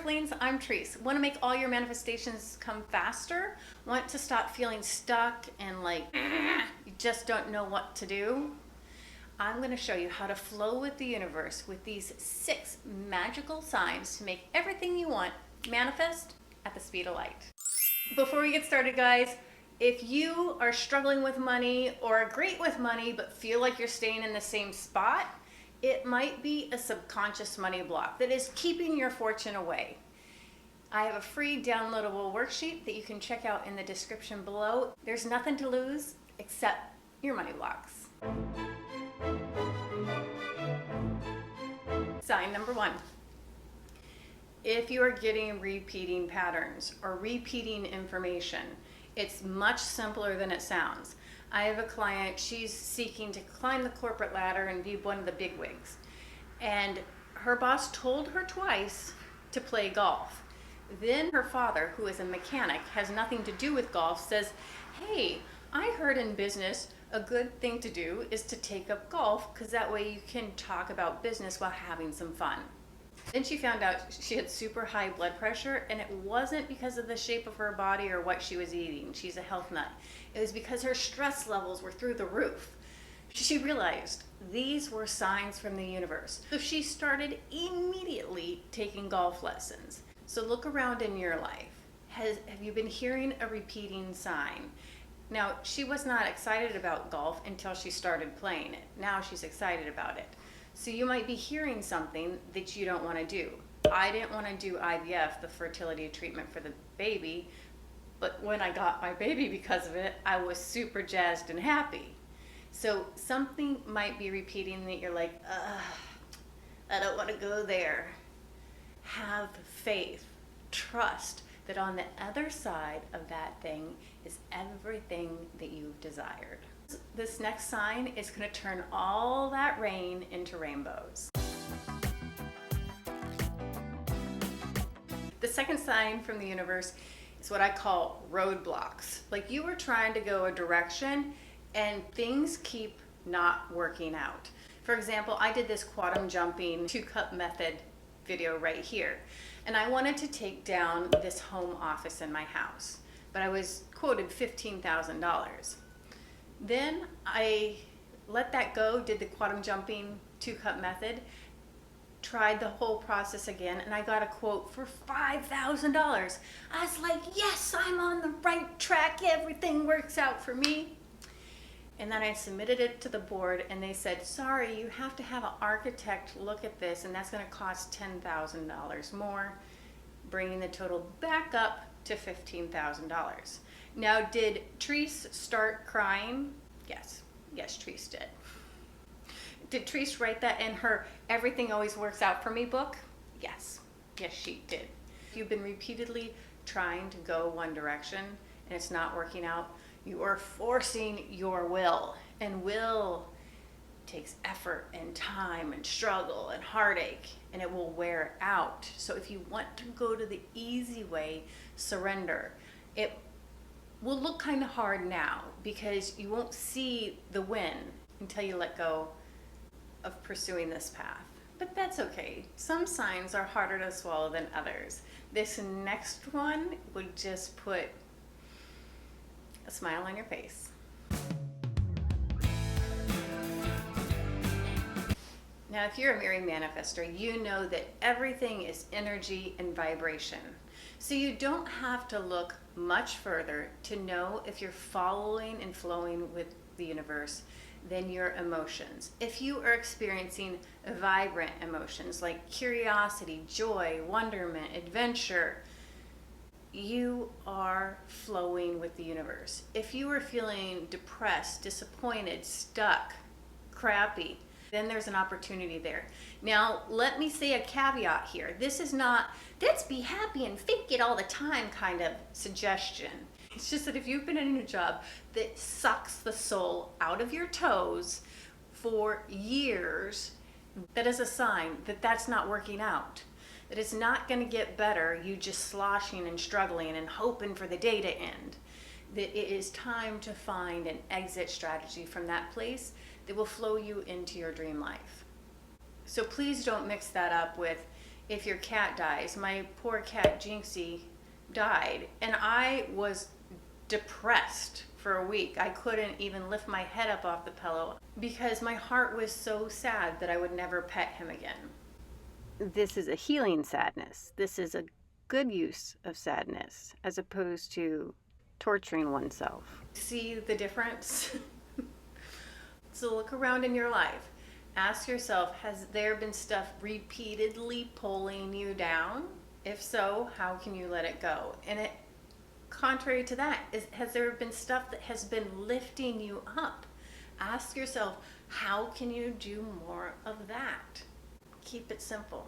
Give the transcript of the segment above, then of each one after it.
Trampolines, I'm Trice. Want to make all your manifestations come faster? Want to stop feeling stuck and like you just don't know what to do? I'm going to show you how to flow with the universe with these 6 magical signs to make everything you want manifest at the speed of light. Before we get started, guys, if you are struggling with money or are great with money but feel like you're staying in the same spot, it might be a subconscious money block that is keeping your fortune away. I have a free downloadable worksheet that you can check out in the description below. There's nothing to lose except your money blocks. Sign number 1. If you are getting repeating patterns or repeating information, it's much simpler than it sounds. I have a client, she's seeking to climb the corporate ladder and be one of the bigwigs. And her boss told her twice to play golf. Then her father, who is a mechanic, has nothing to do with golf, says, hey, I heard in business a good thing to do is to take up golf because that way you can talk about business while having some fun. Then she found out she had super high blood pressure, and it wasn't because of the shape of her body or what she was eating. She's a health nut. It was because her stress levels were through the roof. She realized these were signs from the universe. So she started immediately taking golf lessons. So look around in your life. Have you been hearing a repeating sign? Now, she was not excited about golf until she started playing it. Now she's excited about it. So you might be hearing something that you don't want to do. I didn't want to do IVF, the fertility treatment for the baby, but when I got my baby because of it, I was super jazzed and happy. So something might be repeating that you're like, I don't want to go there. Have faith, trust that on the other side of that thing is everything that you've desired. This next sign is going to turn all that rain into rainbows. The second sign from the universe is what I call roadblocks. Like you were trying to go a direction and things keep not working out. For example, I did this quantum jumping 2-cup method video right here, and I wanted to take down this home office in my house, but I was quoted $15,000. Then I let that go, did the quantum jumping 2-cup method, tried the whole process again, and I got a quote for $5,000. I was like, yes, I'm on the right track. Everything works out for me. And then I submitted it to the board, and they said, sorry, you have to have an architect look at this, and that's going to cost $10,000 more, bringing the total back up to $15,000. Now, did Trice start crying? Yes. Yes, Trice did. Did Trice write that in her Everything Always Works Out For Me book? Yes. Yes, she did. If you've been repeatedly trying to go one direction and it's not working out, you are forcing your will. And will takes effort and time and struggle and heartache, and it will wear out. So if you want to go to the easy way, surrender. It will look kind of hard now because you won't see the win until you let go of pursuing this path. But that's okay. Some signs are harder to swallow than others. This next one would just put a smile on your face. Now, if you're a Mary manifestor, you know that everything is energy and vibration. So you don't have to look much further to know if you're following and flowing with the universe than your emotions. If you are experiencing vibrant emotions like curiosity, joy, wonderment, adventure, you are flowing with the universe. If you are feeling depressed, disappointed, stuck, crappy, then there's an opportunity there. Now, let me say a caveat here. This is not, let's be happy and fake it all the time kind of suggestion. It's just that if you've been in a job that sucks the soul out of your toes for years, that is a sign that that's not working out. That it's not going to get better, you just sloshing and struggling and hoping for the day to end. That it is time to find an exit strategy from that place that will flow you into your dream life. So please don't mix that up with if your cat dies. My poor cat Jinxie died, and I was depressed for a week. I couldn't even lift my head up off the pillow because my heart was so sad that I would never pet him again. This is a healing sadness. This is a good use of sadness as opposed to torturing oneself. See the difference? So look around in your life. Ask yourself, has there been stuff repeatedly pulling you down? If so, how can you let it go? And contrary to that, has there been stuff that has been lifting you up? Ask yourself, how can you do more of that? Keep it simple.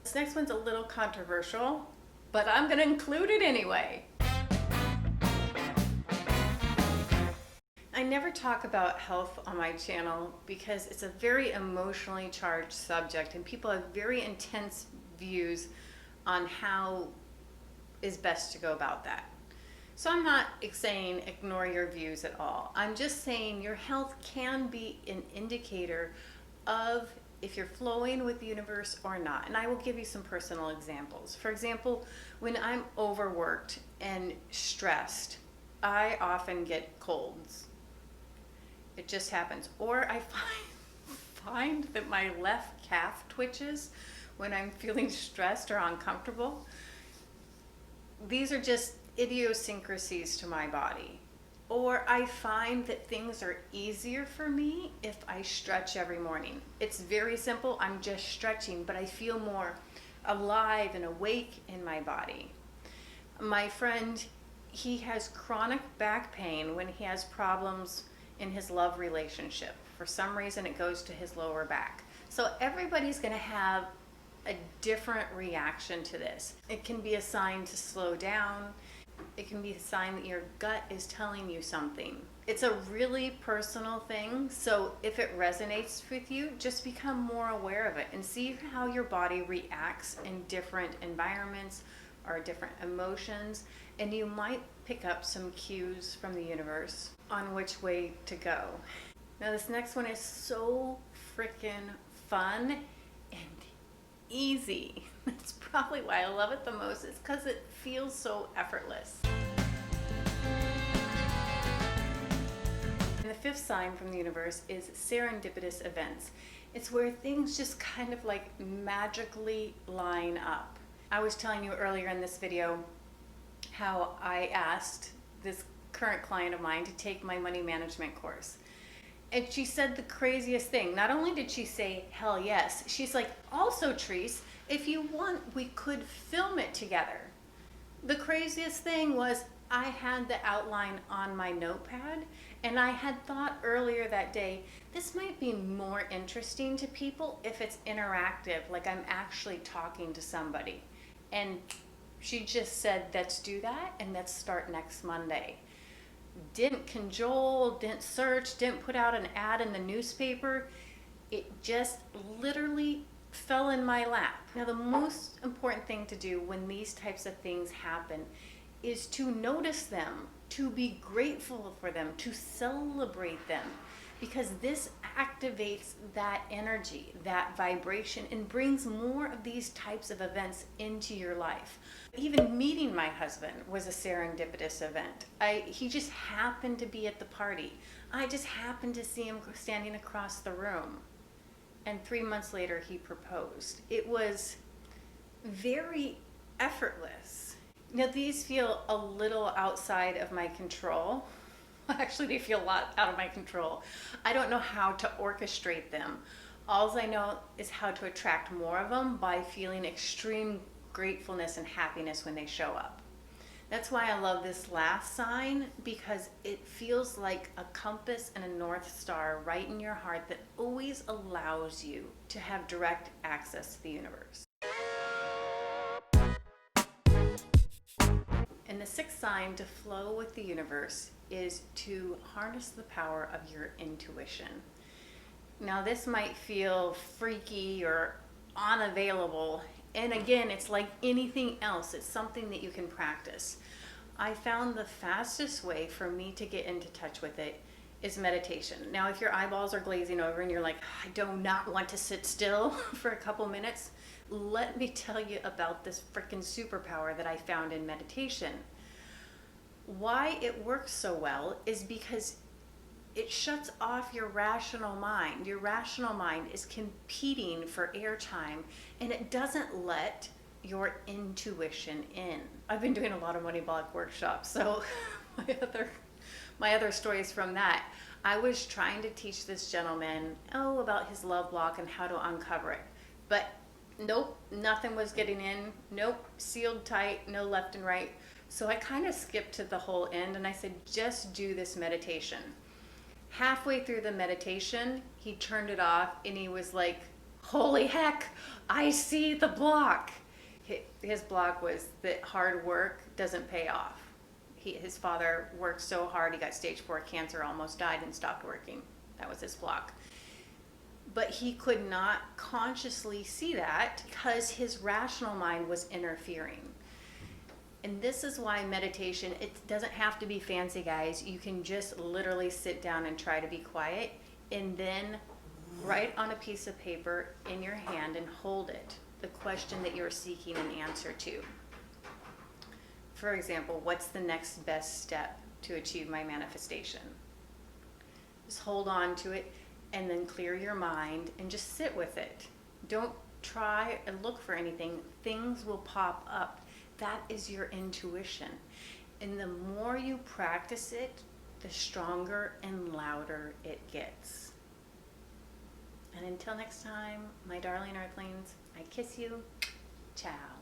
This next one's a little controversial, but I'm going to include it anyway. I never talk about health on my channel because it's a very emotionally charged subject and people have very intense views on how is best to go about that. So I'm not saying ignore your views at all. I'm just saying your health can be an indicator of if you're flowing with the universe or not. And I will give you some personal examples. For example, when I'm overworked and stressed, I often get colds. It just happens. Or I find that my left calf twitches when I'm feeling stressed or uncomfortable. These are just idiosyncrasies to my body. Or I find that things are easier for me if I stretch every morning. It's very simple. I'm just stretching, but I feel more alive and awake in my body. My friend, he has chronic back pain when he has problems in his love relationship. For some reason, it goes to his lower back. So everybody's going to have a different reaction to this. It can be a sign to slow down. It can be a sign that your gut is telling you something. It's a really personal thing. So if it resonates with you, just become more aware of it and see how your body reacts in different environments or different emotions. And you might pick up some cues from the universe on which way to go. Now this next one is so freaking fun and easy. That's probably why I love it the most. It's because it feels so effortless. And the fifth sign from the universe is serendipitous events. It's where things just kind of like magically line up. I was telling you earlier in this video how I asked this current client of mine to take my money management course. And she said the craziest thing. Not only did she say, hell yes, she's like, also Trice, if you want, we could film it together. The craziest thing was I had the outline on my notepad and I had thought earlier that day, this might be more interesting to people if it's interactive, like I'm actually talking to somebody. And she just said, let's do that and let's start next Monday. Didn't cajole, didn't search, didn't put out an ad in the newspaper. It just literally fell in my lap. Now the most important thing to do when these types of things happen is to notice them, to be grateful for them, to celebrate them, because this activates that energy, that vibration, and brings more of these types of events into your life. Even meeting my husband was a serendipitous event. He just happened to be at the party. I just happened to see him standing across the room. And 3 months later, he proposed. It was very effortless. Now, these feel a little outside of my control. Actually, they feel a lot out of my control. I don't know how to orchestrate them. All I know is how to attract more of them by feeling extreme gratefulness and happiness when they show up. That's why I love this last sign, because it feels like a compass and a North Star right in your heart that always allows you to have direct access to the universe. And the sixth sign to flow with the universe is to harness the power of your intuition. Now this might feel freaky or unavailable, and again, it's like anything else. It's something that you can practice. I found the fastest way for me to get into touch with it is meditation. Now, if your eyeballs are glazing over and you're like, I do not want to sit still for a couple minutes, let me tell you about this freaking superpower that I found in meditation. Why it works so well is because it shuts off your rational mind. Your rational mind is competing for airtime, and it doesn't let your intuition in. I've been doing a lot of money block workshops, so my other stories from that. I was trying to teach this gentleman about his love block and how to uncover it, but nope, nothing was getting in. Nope, sealed tight, no left and right. So I kind of skipped to the whole end, and I said, just do this meditation. Halfway through the meditation, he turned it off and he was like, holy heck, I see the block. His block was that hard work doesn't pay off. His father worked so hard, he got stage 4 cancer, almost died, and stopped working. That was his block. But he could not consciously see that because his rational mind was interfering. And this is why meditation, it doesn't have to be fancy, guys. You can just literally sit down and try to be quiet, and then write on a piece of paper in your hand and hold it, the question that you're seeking an answer to. For example, what's the next best step to achieve my manifestation? Just hold on to it and then clear your mind and just sit with it. Don't try and look for anything. Things will pop up. That is your intuition. And the more you practice it, the stronger and louder it gets. And until next time, my darling earthlings, I kiss you. Ciao.